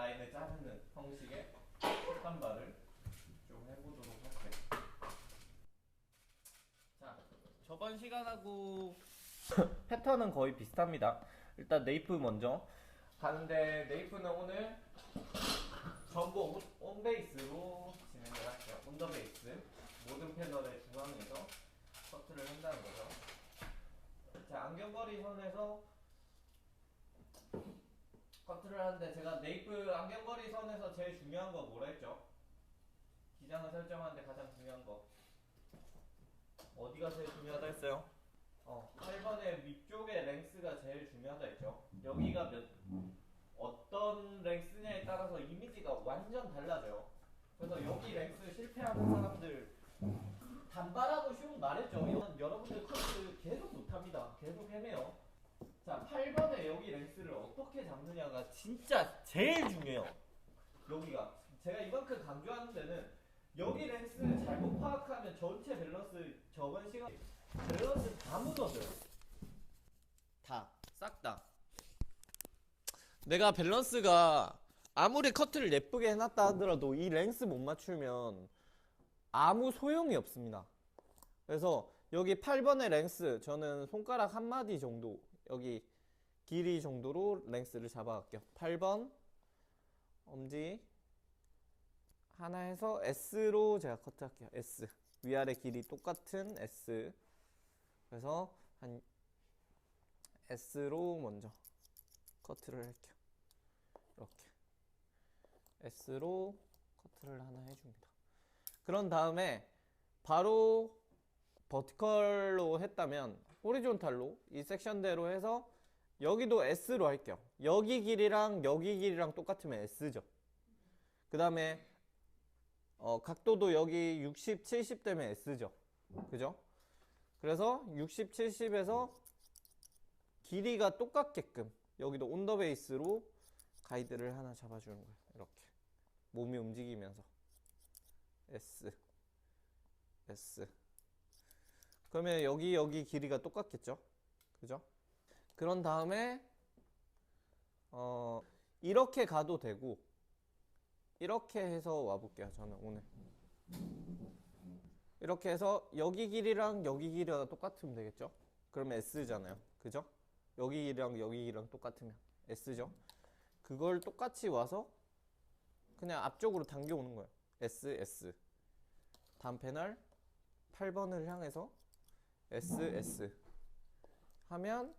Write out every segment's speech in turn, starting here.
라인을 자르는 형식의 컷단발을 좀 해보도록 할게요. 자, 저번 시간하고 패턴은 거의 비슷합니다. 일단 네이프 먼저 하는데, 네이프는 오늘 전부 온베이스로 진행을 할게요. 온더베이스 모든 패널의 중앙에서 커트를 한다는 거죠. 자, 안경거리 선에서 커트를 하는데, 제가 네이프 안경거리 선에서 제일 중요한 거 뭐라 했죠? 기장을 설정하는데 가장 중요한 거 어디가 제일 중요하다 했어요? 8번의 위쪽의 랭스가 제일 중요하다 했죠. 여기가 어떤 랭스냐에 따라서 이미지가 완전 달라져요. 그래서 여기 랭스 실패하는 사람들 단발하고 쉬운 말했죠. 이건 여러분들 커트 계속 못합니다. 계속 헤매요. 자, 8번에 여기 랭스를 어떻게 잡느냐가 진짜 제일 중요해요. 여기가 제가 이만큼 강조하는 데는, 여기 랭스를 잘못 파악하면 전체 밸런스, 저번 시간 밸런스 다 무너져요. 싹 다. 내가 밸런스가 아무리 커트를 예쁘게 해놨다 하더라도 이 랭스 못 맞추면 아무 소용이 없습니다. 그래서 여기 8번의 랭스, 저는 손가락 한 마디 정도, 여기 길이 정도로 랭스를 잡아갈게요. 8번 엄지 하나 해서 S로 제가 커트할게요. S, 위아래 길이 똑같은 S. 그래서 한 S로 먼저 커트를 할게요. 이렇게 S로 커트를 하나 해줍니다. 그런 다음에 바로 버티컬로 했다면 호리존탈로 이 섹션대로 해서 여기도 S로 할게요. 여기 길이랑 여기 길이랑 똑같으면 S죠. 그 다음에 각도도 여기 60, 70 되면 S죠. 그죠? 그래서 60, 70에서 길이가 똑같게끔 여기도 온더베이스로 가이드를 하나 잡아주는 거예요. 이렇게 몸이 움직이면서 S, S. 그러면 여기 길이가 똑같겠죠? 그죠? 그런 다음에 이렇게 가도 되고 이렇게 해서 와볼게요. 저는 오늘 이렇게 해서 여기 길이랑 여기 길이가 똑같으면 되겠죠? 그러면 S잖아요. 그죠? 여기 길이랑 여기 길이랑 똑같으면 S죠? 그걸 똑같이 와서 그냥 앞쪽으로 당겨오는 거예요. S, S. 다음 패널 8번을 향해서 S, S 하면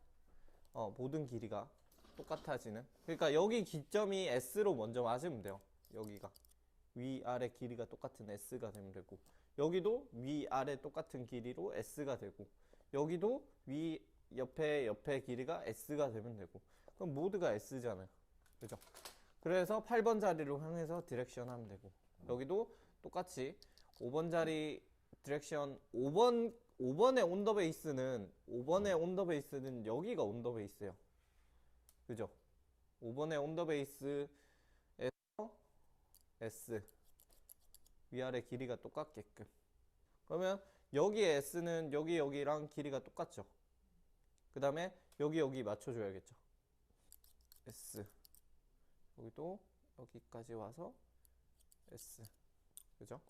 모든 길이가 똑같아지는. 그러니까 여기 기점이 S로 먼저 맞으면 돼요. 여기가 위아래 길이가 똑같은 S가 되면 되고, 여기도 위아래 똑같은 길이로 S가 되고, 여기도 위 옆에 길이가 S가 되면 되고, 그럼 모두가 S잖아요. 그죠? 그래서 8번 자리로 향해서 디렉션 하면 되고, 여기도 똑같이 5번 자리 디렉션, 5번의 온더베이스는 여기가 온더베이스예요. 그죠? 5번의 온더베이스에서 S, 위아래 길이가 똑같게끔. 그러면 여기 S는 여기랑 길이가 똑같죠. 그 다음에 여기 맞춰줘야겠죠. S, 여기도 여기까지 와서 S. 그죠?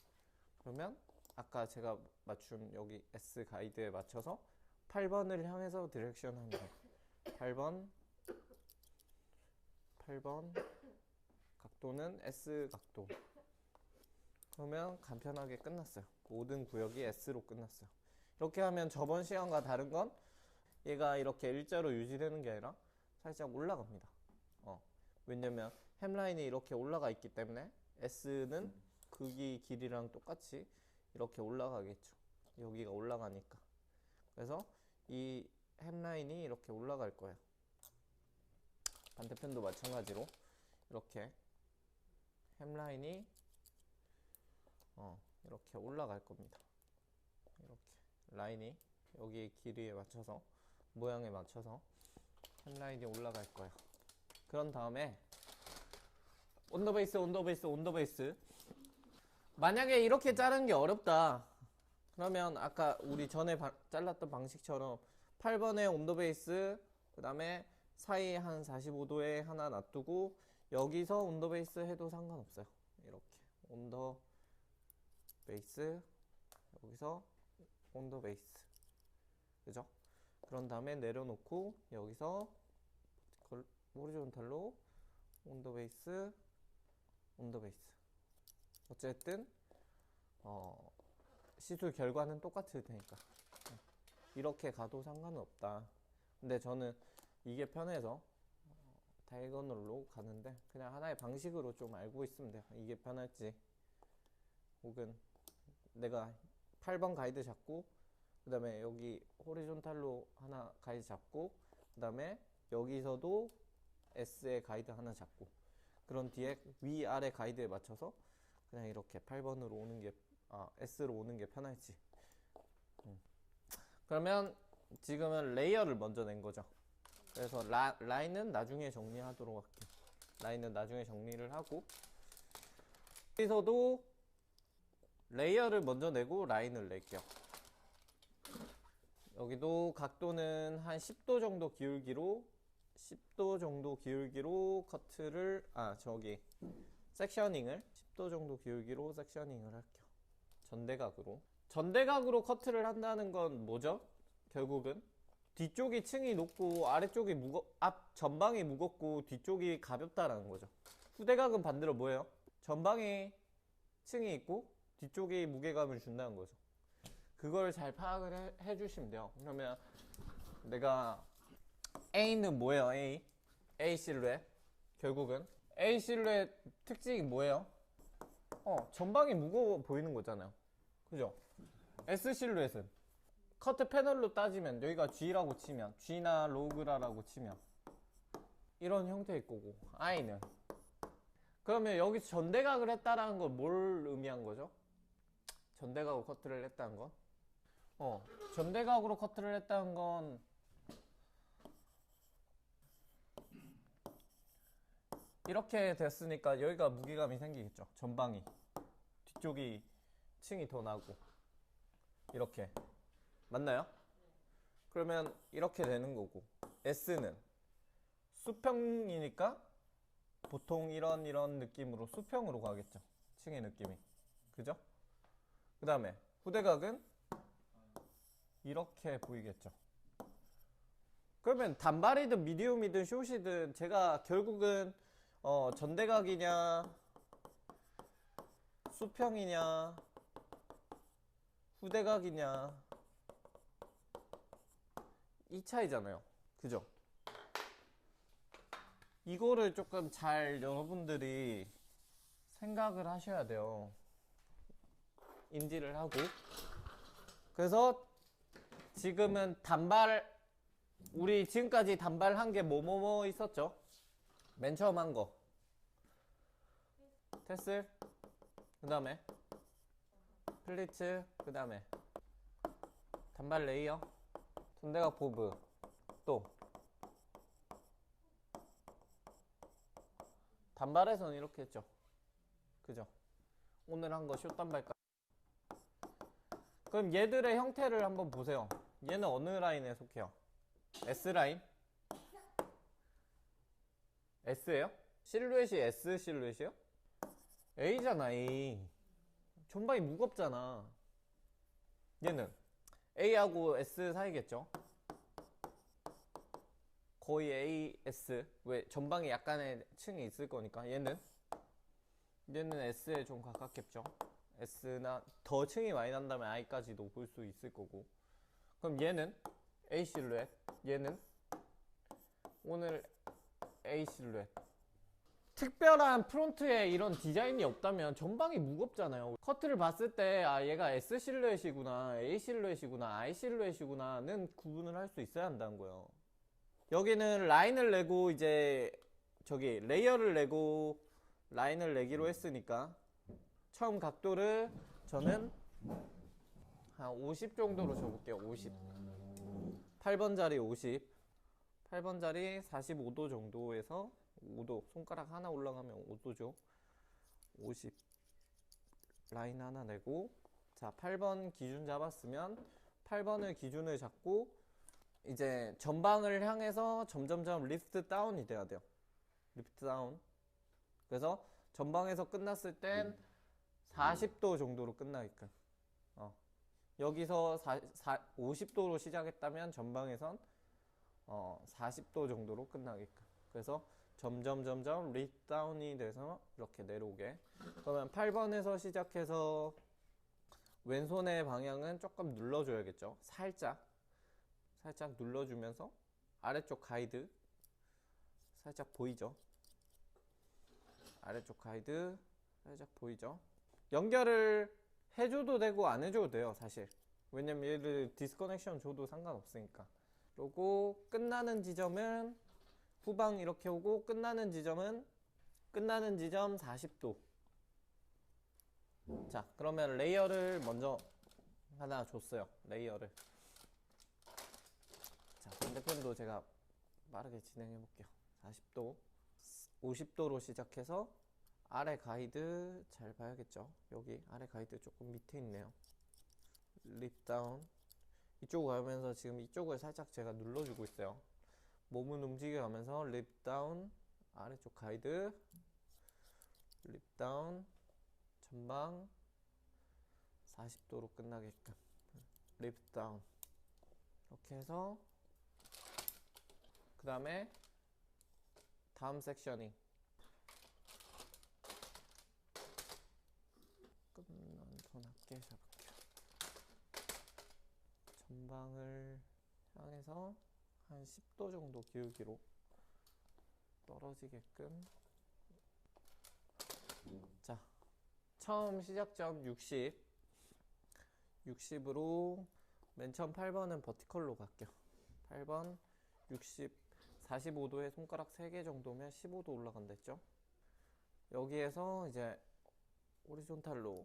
그러면 아까 제가 맞춘 여기 S 가이드에 맞춰서 8번을 향해서 디렉션 하면 돼요. 8번 각도는 S 각도. 그러면 간편하게 끝났어요. 모든 구역이 S로 끝났어요. 이렇게 하면 저번 시간과 다른 건 얘가 이렇게 일자로 유지되는 게 아니라 살짝 올라갑니다. 왜냐면 햄라인이 이렇게 올라가 있기 때문에 S는 그기 길이랑 똑같이 이렇게 올라가겠죠. 여기가 올라가니까. 그래서 이 햄라인이 이렇게 올라갈 거예요. 반대편도 마찬가지로 이렇게 햄라인이 이렇게 올라갈 겁니다. 이렇게 라인이 여기 길이에 맞춰서, 모양에 맞춰서 햄라인이 올라갈 거예요. 그런 다음에 온더베이스. 만약에 이렇게 자르는 게 어렵다 그러면 아까 우리 전에 잘랐던 방식처럼 8번에 온더베이스, 그 다음에 사이에 한 45도에 하나 놔두고 여기서 온더 베이스 해도 상관없어요. 이렇게 온더 베이스, 여기서 온더 베이스, 그죠? 그런 다음에 내려놓고 여기서 호리존탈로 온더 베이스, 온더 베이스. 어쨌든 시술 결과는 똑같을 테니까 이렇게 가도 상관은 없다. 근데 저는 이게 편해서 다이거널로 가는데 그냥 하나의 방식으로 좀 알고 있으면 돼요. 이게 편할지, 혹은 내가 8번 가이드 잡고 그 다음에 여기 호리존탈로 하나 가이드 잡고 그 다음에 여기서도 S의 가이드 하나 잡고 그런 뒤에 위아래 가이드에 맞춰서 그냥 이렇게 8번으로 오는 게 S로 오는 게 편할지. 그러면 지금은 레이어를 먼저 낸 거죠. 그래서 라인은 나중에 정리하도록 할게요. 라인은 나중에 정리를 하고, 여기서도 레이어를 먼저 내고 라인을 낼게요. 여기도 각도는 한 10도 정도 기울기로 10도 정도 기울기로 커트를 섹셔닝을 10도 정도 기울기로 섹셔닝을 할게요. 전대각으로 커트를 한다는 건 뭐죠? 결국은 뒤쪽이 층이 높고 아래쪽이 전방이 무겁고 뒤쪽이 가볍다라는 거죠. 후대각은 반대로 뭐예요? 전방에 층이 있고 뒤쪽이 무게감을 준다는 거죠. 그걸 잘 파악을 해주시면 돼요. 그러면 내가 A는 뭐예요? A 실루엣. 결국은 A 실루엣 특징이 뭐예요? 전방이 무거워 보이는 거잖아요. 그죠? S 실루엣은 커트 패널로 따지면 여기가 G라고 치면, G나 로그라라고 치면 이런 형태일 거고, I는 그러면 여기서 전대각을 했다라는 건 뭘 의미한 거죠? 전대각으로 커트를 했다는 건? 전대각으로 커트를 했다는 건 이렇게 됐으니까 여기가 무게감이 생기겠죠. 전방이, 뒤쪽이 층이 더 나고 이렇게 맞나요? 그러면 이렇게 되는 거고, S는 수평이니까 보통 이런 느낌으로 수평으로 가겠죠. 층의 느낌이. 그죠? 그 다음에 후대각은 이렇게 보이겠죠. 그러면 단발이든 미디움이든 숏이든 제가 결국은 전대각이냐 수평이냐 후대각이냐 이 차이잖아요. 그죠? 이거를 조금 잘 여러분들이 생각을 하셔야 돼요. 인지를 하고. 그래서 지금은 우리 지금까지 단발한 게 뭐뭐뭐 있었죠? 맨 처음 한 거 테슬, 그 다음에 플리츠, 그 다음에 단발 레이어, 전대각 보브, 또 단발에서는 이렇게 했죠. 그죠? 오늘 한 거 숏단발까지. 그럼 얘들의 형태를 한번 보세요. 얘는 어느 라인에 속해요? S라인? S예요? 실루엣이 S 실루엣이요? A잖아, A. 전방이 무겁잖아. 얘는 A하고 S 사이겠죠? 거의 AS. 왜? 전방에 약간의 층이 있을 거니까. 얘는 S에 좀 가깝겠죠? S나 더 층이 많이 난다면 I까지도 볼 수 있을 거고. 그럼 얘는 A 실루엣. 얘는 오늘 A 실루엣. 특별한 프론트에 이런 디자인이 없다면 전방이 무겁잖아요. 커트를 봤을 때 얘가 S 실루엣이구나, A 실루엣이구나, I 실루엣이구나는 구분을 할 수 있어야 한다는 거예요. 여기는 라인을 내고 이제 레이어를 내고 라인을 내기로 했으니까 처음 각도를 저는 한 50 정도로 줘볼게요. 50. 8번 자리 50. 8번 자리 45도 정도에서 5도, 손가락 하나 올라가면 5도죠. 50 라인 하나 내고, 자 8번 기준 잡았으면 8번을 기준을 잡고 이제 전방을 향해서 점점점 리프트 다운이 돼야 돼요. 리프트 다운. 그래서 전방에서 끝났을 땐 40도 정도로 끝나게끔. 여기서 50도로 시작했다면 전방에선 40도 정도로 끝나게끔. 그래서 점점 립다운이 돼서 이렇게 내려오게. 그러면 8번에서 시작해서 왼손의 방향은 조금 눌러줘야겠죠. 살짝 눌러주면서 아래쪽 가이드 살짝 보이죠? 아래쪽 가이드 살짝 보이죠? 연결을 해줘도 되고 안 해줘도 돼요, 사실. 왜냐면 얘를 디스커넥션 줘도 상관없으니까. 그리고 끝나는 지점은 후방 이렇게 오고, 끝나는 지점 40도. 자, 그러면 레이어를 먼저 하나 줬어요. 레이어를. 자, 반대편도 제가 빠르게 진행해 볼게요. 40도, 50도로 시작해서 아래 가이드 잘 봐야겠죠. 여기 아래 가이드 조금 밑에 있네요. 립다운. 이쪽으로 가면서 지금 이쪽을 살짝 제가 눌러주고 있어요. 몸은 움직여가면서 립다운, 아래쪽 가이드, 립다운, 전방 40도로 끝나게끔 립다운. 이렇게 해서 그 다음에 다음 섹셔닝 끝난 더 낮게 잡을게요. 전방을 향해서 한 10도 정도 기울기로 떨어지게끔. 자, 처음 시작점 60으로 맨 처음 8번은 버티컬로 갈게요. 8번 60 45도에 손가락 3개 정도면 15도 올라간다 했죠. 여기에서 이제 호리존탈로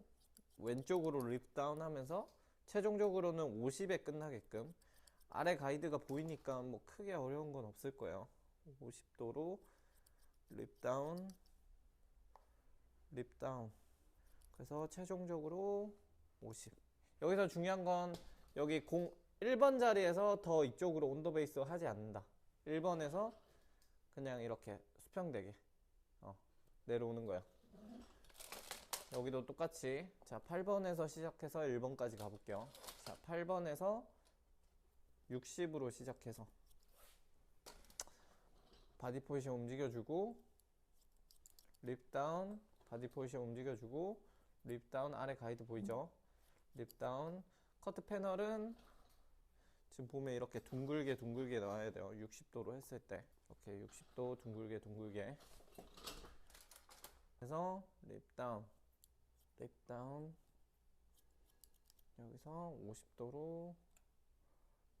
왼쪽으로 립다운 하면서 최종적으로는 50에 끝나게끔. 아래 가이드가 보이니까 뭐 크게 어려운 건 없을 거예요. 50도로 립다운, 그래서 최종적으로 50. 여기서 중요한 건 여기 1번 자리에서 더 이쪽으로 온더베이스 하지 않는다. 1번에서 그냥 이렇게 수평되게 내려오는 거예요. 여기도 똑같이. 자, 8번에서 시작해서 1번까지 가볼게요. 자, 8번에서 60으로 시작해서 바디 포지션 움직여주고 립다운, 바디 포지션 움직여주고 립다운, 아래 가이드 보이죠? 립다운. 커트 패널은 지금 보면 이렇게 둥글게 나와야 돼요. 60도로 했을 때 이렇게 60도 둥글게 그래서 립다운, 여기서 50도로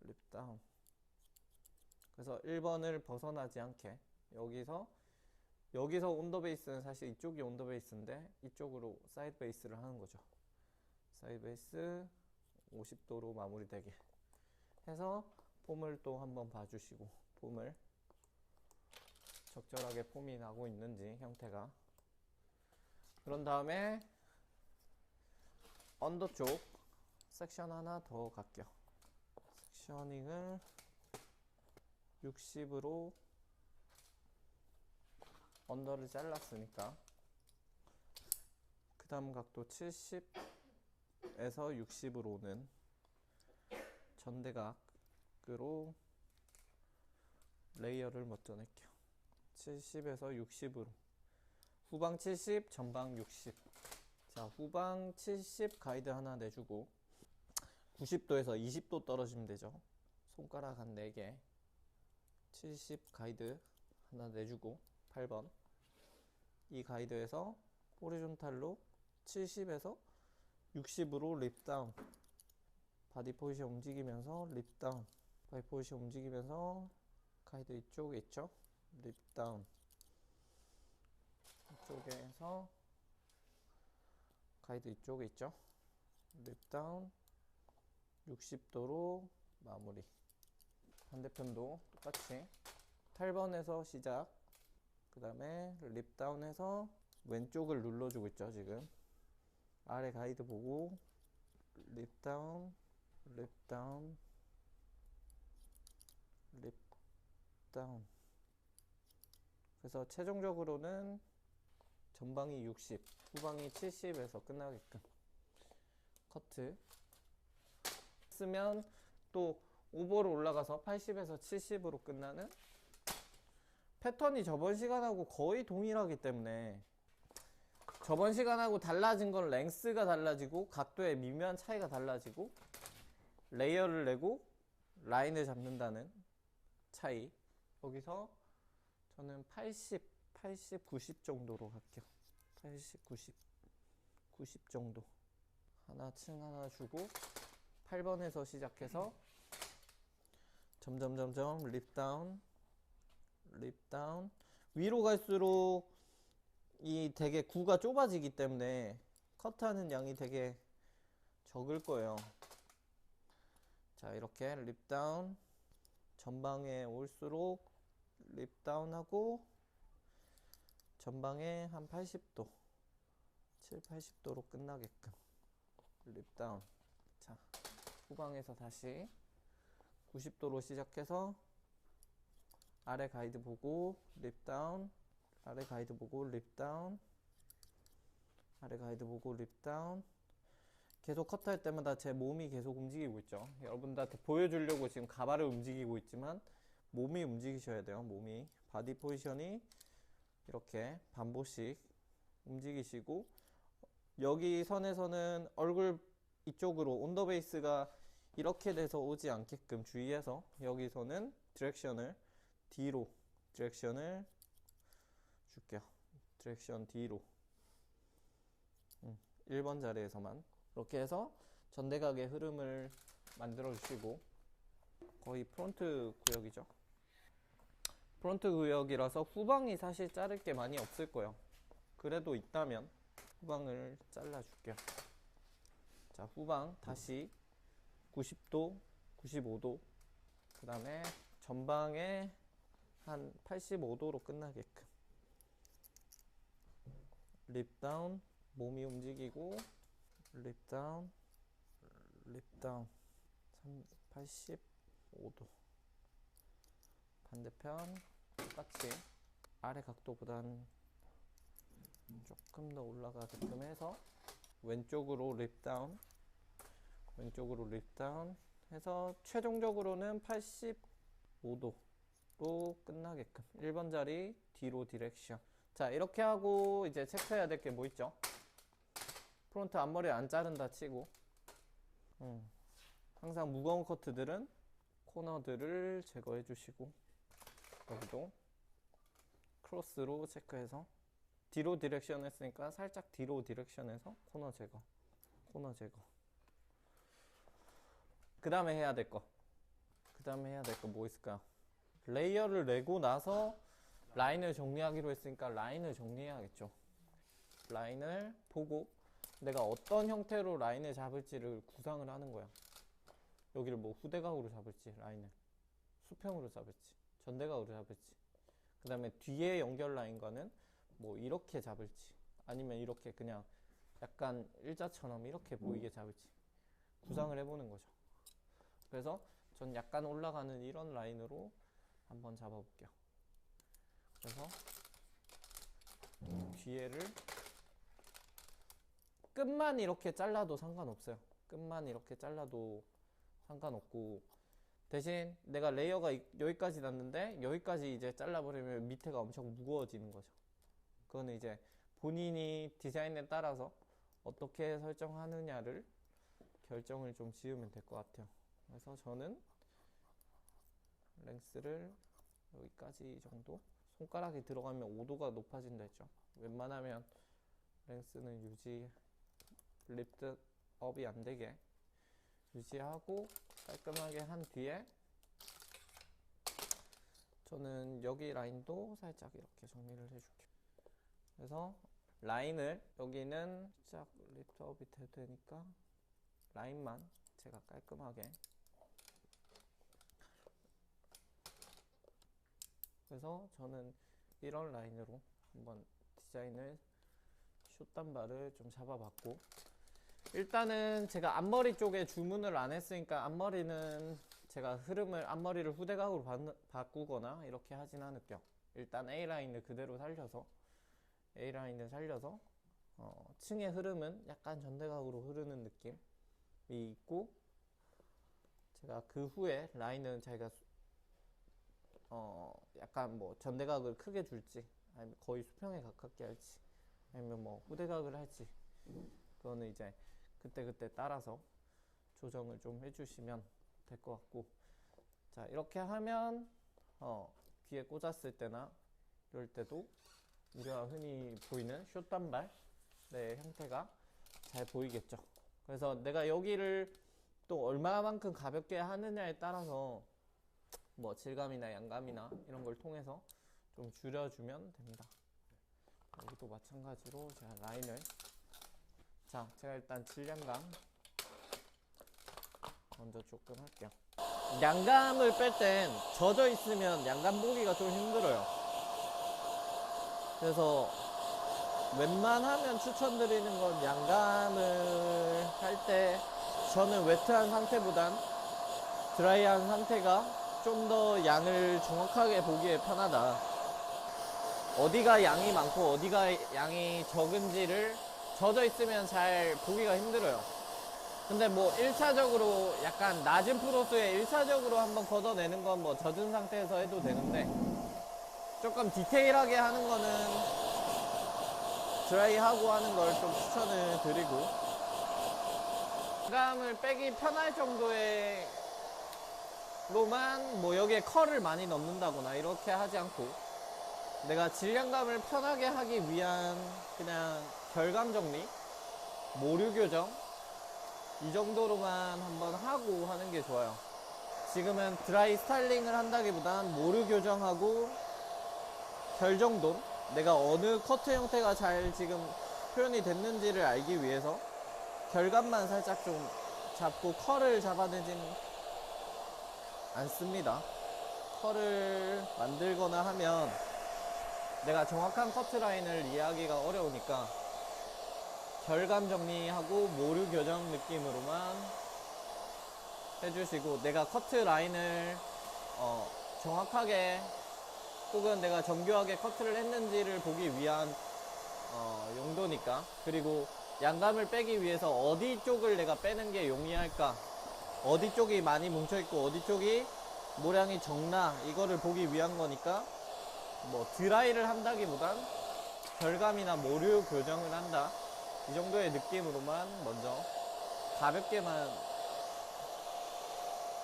립다운. 그래서 1번을 벗어나지 않게 여기서 온더베이스는 사실 이쪽이 온더베이스인데 이쪽으로 사이드 베이스를 하는 거죠. 사이드 베이스 50도로 마무리되게 해서 폼을 또 한번 봐주시고, 폼을 적절하게 폼이 나고 있는지 형태가. 그런 다음에 언더 쪽 섹션 하나 더 갈게요. 섹셔닝을 60으로 언더를 잘랐으니까 그 다음 각도 70에서 60으로 오는 전대각으로 레이어를 먼저 낼게요. 70에서 60으로 후방 70, 전방 60. 자, 후방 70 가이드 하나 내주고 90도에서 20도 떨어지면 되죠. 손가락 한 4개 70 가이드 하나 내주고 8번 이 가이드에서 호리존탈로 70에서 60으로 립다운. 바디 포지션 움직이면서 립다운, 바디 포지션 움직이면서 가이드 이쪽에 있죠. 립다운. 이쪽에서 가이드 이쪽에 있죠. 립다운 60도로 마무리. 반대편도 똑같이 8번에서 시작. 그 다음에 립다운해서 왼쪽을 눌러주고 있죠. 지금 아래 가이드 보고 립다운, 그래서 최종적으로는 전방이 60, 후방이 70에서 끝나게끔 커트 쓰면 또 오버로 올라가서 80에서 70으로 끝나는 패턴이 저번 시간하고 거의 동일하기 때문에 저번 시간하고 달라진 건 랭스가 달라지고 각도의 미묘한 차이가 달라지고 레이어를 내고 라인을 잡는다는 차이. 여기서 저는 80, 90 정도로 갈게요. 80, 90 정도. 하나 층 하나 주고 8번에서 시작해서 점점 립다운 위로 갈수록 이 되게 구가 좁아지기 때문에 커트하는 양이 되게 적을 거예요. 자, 이렇게 립다운 전방에 올수록 립다운하고 전방에 한 80도 7, 80도로 끝나게끔 립다운. 자, 후방에서 다시 90도로 시작해서 아래 가이드 보고 립다운, 아래 가이드 보고 립다운, 아래 가이드 보고 립다운. 계속 커트할 때마다 제 몸이 계속 움직이고 있죠. 여러분들한테 보여주려고 지금 가발을 움직이고 있지만 몸이 움직이셔야 돼요. 몸이 바디 포지션이 이렇게 반복씩 움직이시고, 여기 선에서는 얼굴 이쪽으로 온더베이스가 이렇게 돼서 오지 않게끔 주의해서 여기서는 디렉션을 뒤로 디렉션을 줄게요. 디렉션 뒤로 1번 자리에서만 이렇게 해서 전대각의 흐름을 만들어 주시고, 거의 프론트 구역이죠. 프론트 구역이라서 후방이 사실 자를 게 많이 없을 거예요. 그래도 있다면 후방을 잘라 줄게요. 자, 후방 다시 90도 95도 그 다음에 전방에 한 85도로 끝나게끔 립다운, 몸이 움직이고 립다운 85도. 반대편 똑같이 아래 각도보단 조금 더 올라가게끔 해서 왼쪽으로 립다운 해서 최종적으로는 85도로 끝나게끔 1번 자리 뒤로 디렉션. 자, 이렇게 하고 이제 체크해야 될 게 뭐 있죠? 프론트 앞머리 안 자른다 치고 항상 무거운 커트들은 코너들을 제거해 주시고, 여기도 크로스로 체크해서 뒤로 디렉션 했으니까 살짝 뒤로 디렉션해서 코너 제거. 그 다음에 해야 될 거 뭐 있을까요? 레이어를 내고 나서 라인을 정리하기로 했으니까 라인을 정리해야겠죠. 라인을 보고 내가 어떤 형태로 라인을 잡을지를 구상을 하는 거야. 여기를 뭐 후대각으로 잡을지, 라인을 수평으로 잡을지, 전대각으로 잡을지, 그 다음에 뒤에 연결 라인과는 뭐 이렇게 잡을지, 아니면 이렇게 그냥 약간 일자처럼 이렇게 보이게 잡을지 구상을 해보는 거죠. 그래서 전 약간 올라가는 이런 라인으로 한번 잡아볼게요. 그래서 뒤에를 끝만 이렇게 잘라도 상관없어요. 끝만 이렇게 잘라도 상관없고, 대신 내가 레이어가 여기까지 났는데 여기까지 이제 잘라버리면 밑에가 엄청 무거워지는 거죠. 그거는 이제 본인이 디자인에 따라서 어떻게 설정하느냐를 결정을 좀 지으면 될 것 같아요. 그래서 저는 랭스를 여기까지 정도, 손가락이 들어가면 5도가 높아진다 했죠. 웬만하면 랭스는 유지, 리프트 업이 안 되게 유지하고 깔끔하게 한 뒤에 저는 여기 라인도 살짝 이렇게 정리를 해줄게요. 그래서 라인을, 여기는 살짝 리프트 업이 돼도 되니까 라인만 제가 깔끔하게, 그래서 저는 이런 라인으로 한번 디자인을 숏단발을 좀 잡아봤고, 일단은 제가 앞머리 쪽에 주문을 안 했으니까 앞머리는 제가 앞머리를 후대각으로 바꾸거나 이렇게 하진 않을게요. 일단 A라인을 그대로 살려서 A라인을 살려서 층의 흐름은 약간 전대각으로 흐르는 느낌이 있고, 제가 그 후에 라인은 자기가 약간 뭐 전대각을 크게 줄지 아니면 거의 수평에 가깝게 할지 아니면 뭐 후대각을 할지, 그거는 이제 그때그때 따라서 조정을 좀 해주시면 될 것 같고, 자 이렇게 하면 귀에 꽂았을 때나 이럴 때도 우리가 흔히 보이는 숏 단발의 형태가 잘 보이겠죠. 그래서 내가 여기를 또 얼마만큼 가볍게 하느냐에 따라서 뭐 질감이나 양감이나 이런 걸 통해서 좀 줄여주면 됩니다. 여기도 마찬가지로 제가 라인을, 자 제가 일단 질량감 먼저 조금 할게요. 양감을 뺄 땐 젖어 있으면 양감 보기가 좀 힘들어요. 그래서 웬만하면 추천드리는 건 양감을 할 때 저는 웨트한 상태보단 드라이한 상태가 좀 더 양을 정확하게 보기에 편하다. 어디가 양이 많고 어디가 양이 적은지를 젖어 있으면 잘 보기가 힘들어요. 근데 뭐 1차적으로 약간 낮은 프로수에 1차적으로 한번 걷어내는 건 뭐 젖은 상태에서 해도 되는데, 조금 디테일하게 하는 거는 드라이하고 하는 걸 좀 추천을 드리고, 양감을 빼기 편할 정도의 로만 뭐 여기에 컬을 많이 넣는다거나 이렇게 하지 않고, 내가 질량감을 편하게 하기 위한 그냥 결감 정리, 모류 교정 이 정도로만 한번 하고 하는 게 좋아요. 지금은 드라이 스타일링을 한다기보단 모류 교정하고 결정돈, 내가 어느 커트 형태가 잘 지금 표현이 됐는지를 알기 위해서 결감만 살짝 좀 잡고 컬을 잡아내진 않습니다. 컬을 만들거나 하면 내가 정확한 커트라인을 이해하기가 어려우니까 결감 정리하고 모류 교정 느낌으로만 해주시고, 내가 커트라인을 정확하게 혹은 내가 정교하게 커트를 했는지를 보기 위한 용도니까. 그리고 양감을 빼기 위해서 어디 쪽을 내가 빼는 게 용이할까, 어디 쪽이 많이 뭉쳐있고 어디 쪽이 모량이 적나, 이거를 보기 위한 거니까 뭐 드라이를 한다기보단 결감이나 모류 교정을 한다, 이 정도의 느낌으로만 먼저 가볍게만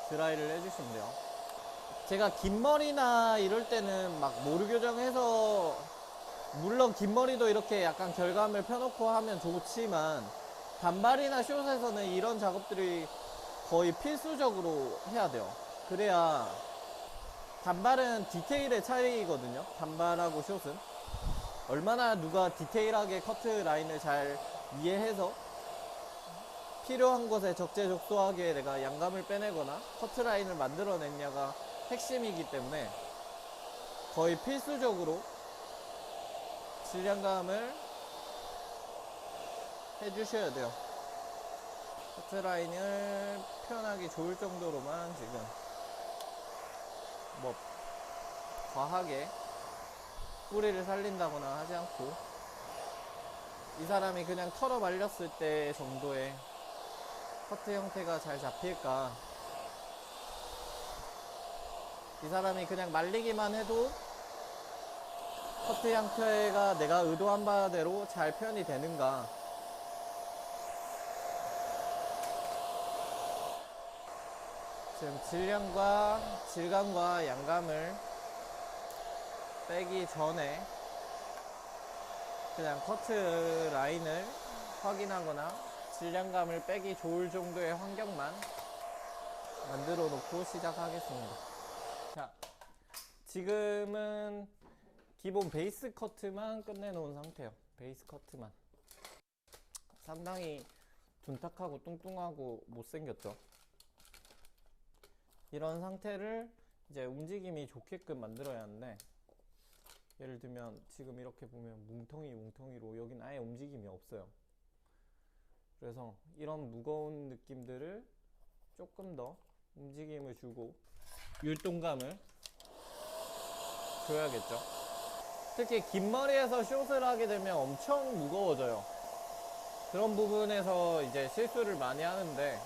드라이를 해주시면 돼요. 제가 긴 머리나 이럴 때는 막 모류 교정해서, 물론 긴 머리도 이렇게 약간 결감을 펴놓고 하면 좋지만 단발이나 숏에서는 이런 작업들이 거의 필수적으로 해야 돼요. 그래야, 단발은 디테일의 차이거든요. 단발하고 숏은 얼마나 누가 디테일하게 커트 라인을 잘 이해해서 필요한 곳에 적재적소하게 내가 양감을 빼내거나 커트 라인을 만들어냈냐가 핵심이기 때문에 거의 필수적으로 질량감을 해주셔야 돼요. 커트 라인을 표현하기 좋을 정도로만, 지금 뭐 과하게 뿌리를 살린다거나 하지 않고, 이 사람이 그냥 털어 말렸을 때 정도의 커트 형태가 잘 잡힐까, 이 사람이 그냥 말리기만 해도 커트 형태가 내가 의도한 바대로 잘 표현이 되는가, 지금 질감과 양감을 빼기 전에 그냥 커트 라인을 확인하거나 질량감을 빼기 좋을 정도의 환경만 만들어 놓고 시작하겠습니다. 자, 지금은 기본 베이스 커트만 끝내놓은 상태예요. 베이스 커트만. 상당히 둔탁하고 뚱뚱하고 못생겼죠. 이런 상태를 이제 움직임이 좋게끔 만들어야 하는데, 예를 들면 지금 이렇게 보면 뭉텅이로 여긴 아예 움직임이 없어요. 그래서 이런 무거운 느낌들을 조금 더 움직임을 주고 율동감을 줘야겠죠. 특히 긴 머리에서 숏을 하게 되면 엄청 무거워져요. 그런 부분에서 이제 실수를 많이 하는데,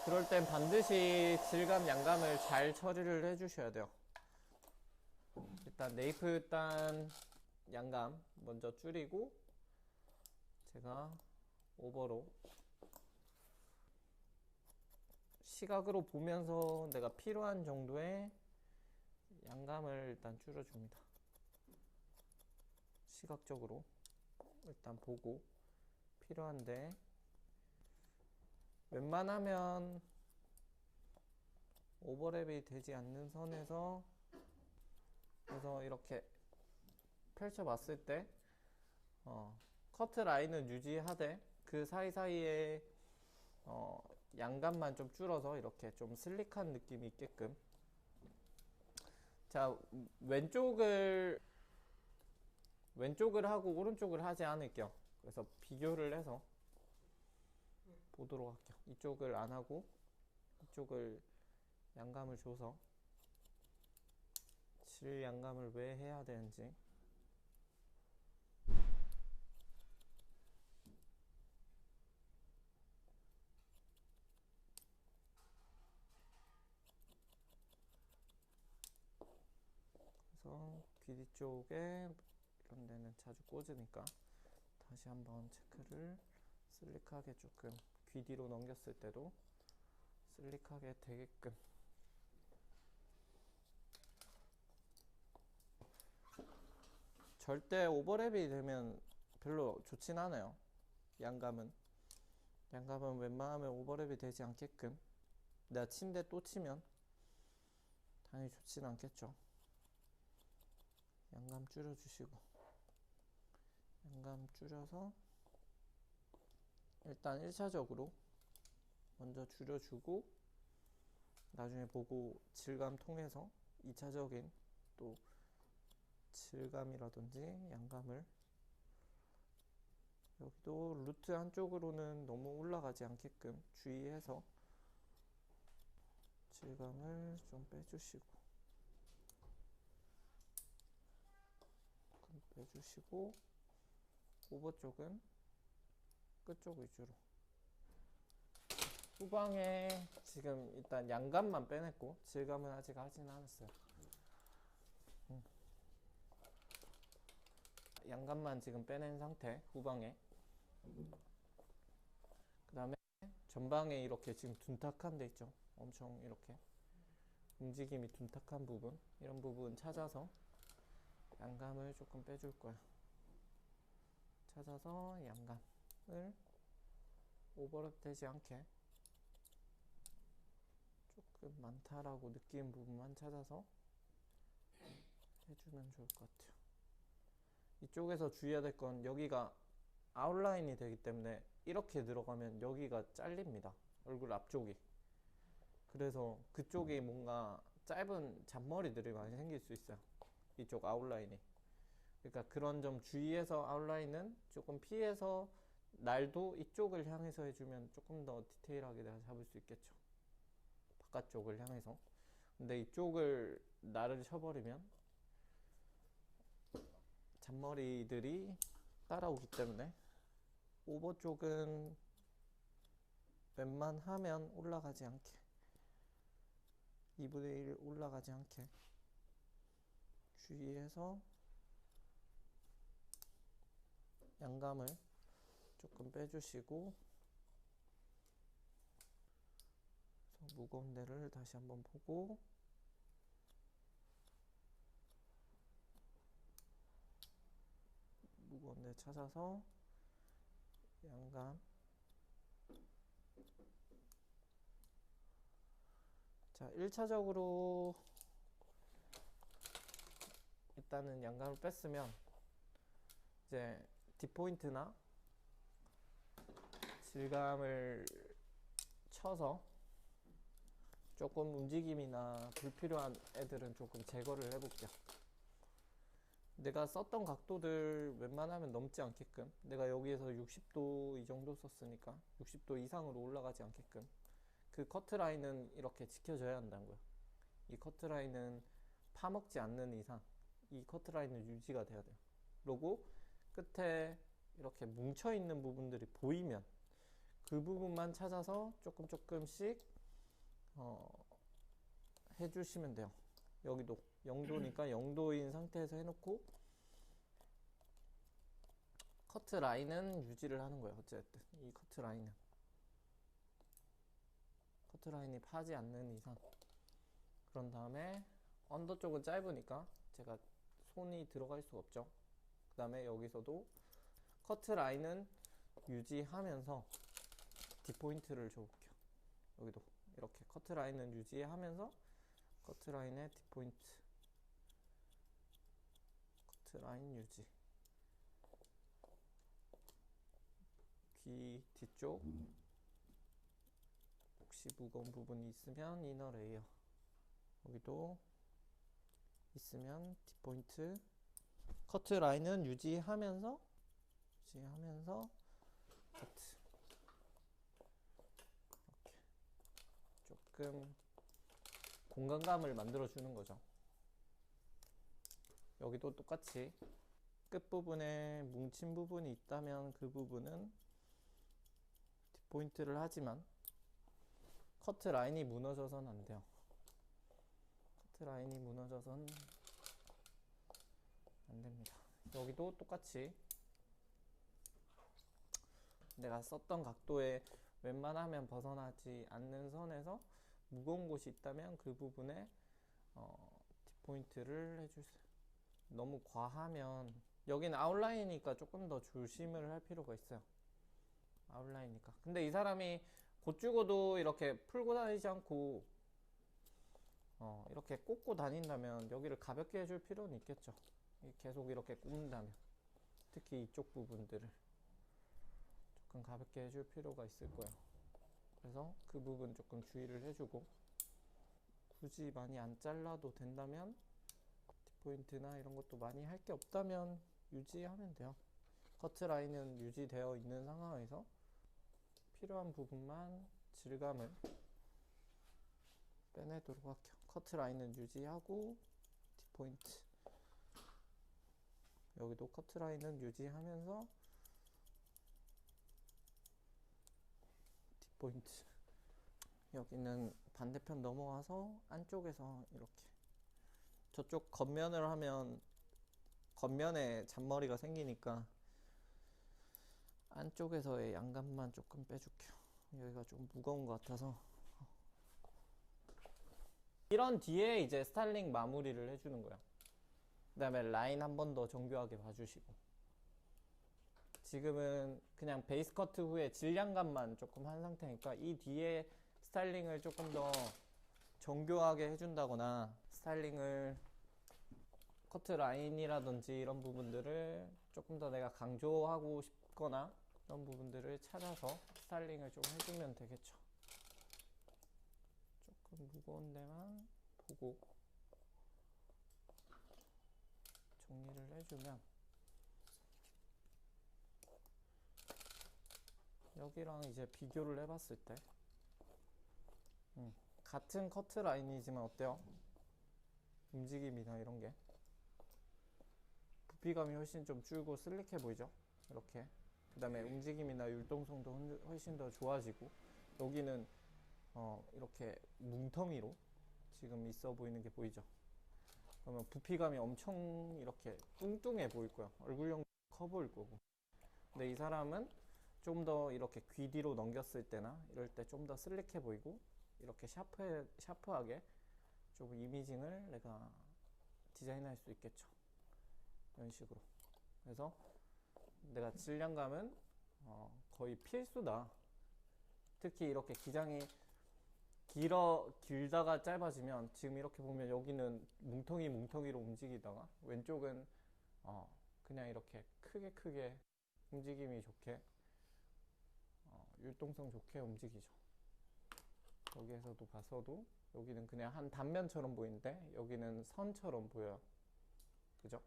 그럴 땐 반드시 질감, 양감을 잘 처리를 해주셔야 돼요. 일단 네이프 단 양감 먼저 줄이고, 제가 오버로 시각으로 보면서 내가 필요한 정도의 양감을 일단 줄여줍니다. 시각적으로 일단 보고 필요한데, 웬만하면 오버랩이 되지 않는 선에서 그래서 이렇게 펼쳐봤을 때 커트 라인은 유지하되 그 사이사이에 양감만 좀 줄어서 이렇게 좀 슬릭한 느낌이 있게끔. 자, 왼쪽을 하고 오른쪽을 하지 않을게요. 그래서 비교를 해서 보도록 할게요. 이쪽을 안 하고 이쪽을 양감을 줘서 질 양감을 왜 해야 되는지. 그래서 귀 뒤쪽에 이런 데는 자주 꽂으니까 다시 한번 체크를 슬릭하게 조금 귀 뒤로 넘겼을 때도 슬릭하게 되게끔. 절대 오버랩이 되면 별로 좋진 않아요. 양감은 웬만하면 오버랩이 되지 않게끔. 내가 친데 또 치면 당연히 좋진 않겠죠. 양감 줄여주시고, 양감 줄여서 일단 1차적으로 먼저 줄여주고, 나중에 보고 질감 통해서 2차적인 또 질감이라든지 양감을, 여기도 루트 한쪽으로는 너무 올라가지 않게끔 주의해서 질감을 좀 빼주시고, 오버 쪽은 끝쪽 위주로. 후방에 지금 일단 양감만 빼냈고 질감은 아직 하진 않았어요. 양감만 지금 빼낸 상태. 후방에 그 다음에 전방에 이렇게 지금 둔탁한 데 있죠. 엄청 이렇게 움직임이 둔탁한 부분, 이런 부분 찾아서 양감을 조금 빼줄 거야. 찾아서 양감을 오버랩 되지 않게 조금 많다라고 느끼는 부분만 찾아서 해주면 좋을 것 같아요. 이쪽에서 주의해야 될 건, 여기가 아웃라인이 되기 때문에 이렇게 들어가면 여기가 잘립니다. 얼굴 앞쪽이. 그래서 그쪽이 뭔가 짧은 잔머리들이 많이 생길 수 있어요. 이쪽 아웃라인이. 그러니까 그런 점 주의해서 아웃라인은 조금 피해서 날도 이쪽을 향해서 해주면 조금 더 디테일하게 내가 잡을 수 있겠죠. 바깥쪽을 향해서. 근데 이쪽을 날을 쳐버리면 잔머리들이 따라오기 때문에 오버 쪽은 웬만하면 올라가지 않게, 2분의 1 올라가지 않게 주의해서 양감을 조금 빼주시고, 무거운 데를 다시 한번 보고, 무거운 데 찾아서 양감. 자, 1차적으로 일단은 양감을 뺐으면 이제 뒷포인트나 질감을 쳐서 조금 움직임이나 불필요한 애들은 조금 제거를 해볼게요. 내가 썼던 각도들 웬만하면 넘지 않게끔, 내가 여기에서 60도 이 정도 썼으니까 60도 이상으로 올라가지 않게끔 그 커트라인은 이렇게 지켜줘야 한다는 거야. 이 커트라인은 파먹지 않는 이상 이 커트라인은 유지가 돼야 돼요. 그리고 끝에 이렇게 뭉쳐있는 부분들이 보이면 그 부분만 찾아서 조금씩 해주시면 돼요. 여기도 0도니까 0도인 상태에서 해놓고 커트 라인은 유지를 하는 거예요. 어쨌든 이 커트 라인이 파지 않는 이상. 그런 다음에 언더 쪽은 짧으니까 제가 손이 들어갈 수가 없죠. 그 다음에 여기서도 커트 라인은 유지하면서 뒷포인트를 줘볼게요. 여기도 이렇게 커트 라인은 유지하면서 커트 라인의 뒷포인트, 커트 라인 유지. 귀 뒤쪽 혹시 무거운 부분이 있으면 이너 레이어, 여기도 있으면 뒷포인트, 커트 라인은 유지하면서 커트. 이렇게 조금 공간감을 만들어 주는 거죠. 여기도 똑같이 끝부분에 뭉친 부분이 있다면 그 부분은 뒷포인트를 하지만 커트 라인이 무너져서는 안 돼요. 커트 라인이 무너져서는 안 됩니다. 여기도 똑같이 내가 썼던 각도에 웬만하면 벗어나지 않는 선에서 무거운 곳이 있다면 그 부분에 뒷포인트를 해주세요. 너무 과하면 여기는 아웃라인이니까 조금 더 조심을 할 필요가 있어요. 아웃라인이니까. 근데 이 사람이 곧 죽어도 이렇게 풀고 다니지 않고 이렇게 꽂고 다닌다면 여기를 가볍게 해줄 필요는 있겠죠. 계속 이렇게 꼽는다면 특히 이쪽 부분들을 조금 가볍게 해줄 필요가 있을 거예요. 그래서 그 부분 조금 주의를 해주고, 굳이 많이 안 잘라도 된다면 뒷포인트나 이런 것도 많이 할 게 없다면 유지하면 돼요. 커트 라인은 유지되어 있는 상황에서 필요한 부분만 질감을 빼내도록 할게요. 커트 라인은 유지하고 뒷포인트, 여기도 커트 라인은 유지하면서 뒷포인트. 여기는 반대편 넘어와서 안쪽에서 이렇게, 저쪽 겉면을 하면 겉면에 잔머리가 생기니까 안쪽에서의 양감만 조금 빼줄게요. 여기가 좀 무거운 것 같아서. 이런 뒤에 이제 스타일링 마무리를 해주는 거예요. 그 다음에 라인 한 번 더 정교하게 봐주시고, 지금은 그냥 베이스 커트 후에 질량감만 조금 한 상태니까 이 뒤에 스타일링을 조금 더 정교하게 해준다거나, 스타일링을 커트 라인이라든지 이런 부분들을 조금 더 내가 강조하고 싶거나 이런 부분들을 찾아서 스타일링을 좀 해주면 되겠죠. 조금 무거운 데만 보고 정리를 해주면, 여기랑 이제 비교를 해봤을 때 같은 커트 라인이지만 어때요? 움직임이나 이런 게 부피감이 훨씬 좀 줄고 슬릭해 보이죠? 이렇게. 그 다음에 움직임이나 율동성도 훨씬 더 좋아지고, 여기는 이렇게 뭉텅이로 지금 있어 보이는 게 보이죠? 그러면 부피감이 엄청 이렇게 뚱뚱해 보일 거야. 얼굴형 커 보일 거고. 근데 이 사람은 좀 더 이렇게 귀 뒤로 넘겼을 때나 이럴 때 좀 더 슬릭해 보이고, 이렇게 샤프하게 좀 이미징을 내가 디자인할 수 있겠죠. 이런 식으로. 그래서 내가 질량감은 거의 필수다. 특히 이렇게 기장이 길다가 짧아지면, 지금 이렇게 보면 여기는 뭉텅이로 움직이다가 왼쪽은 그냥 이렇게 크게 움직임이 좋게, 율동성 좋게 움직이죠. 여기에서도 봐서도 여기는 그냥 한 단면처럼 보이는데 여기는 선처럼 보여요. 그죠?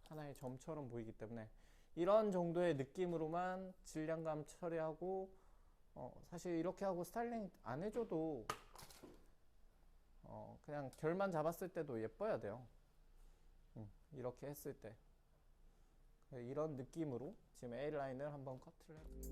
하나의 점처럼 보이기 때문에 이런 정도의 느낌으로만 질량감 처리하고, 사실 이렇게 하고 스타일링 안 해줘도 그냥 결만 잡았을 때도 예뻐야 돼요. 이렇게 했을 때 이런 느낌으로 지금 A라인을 한번 커트를 해볼게요.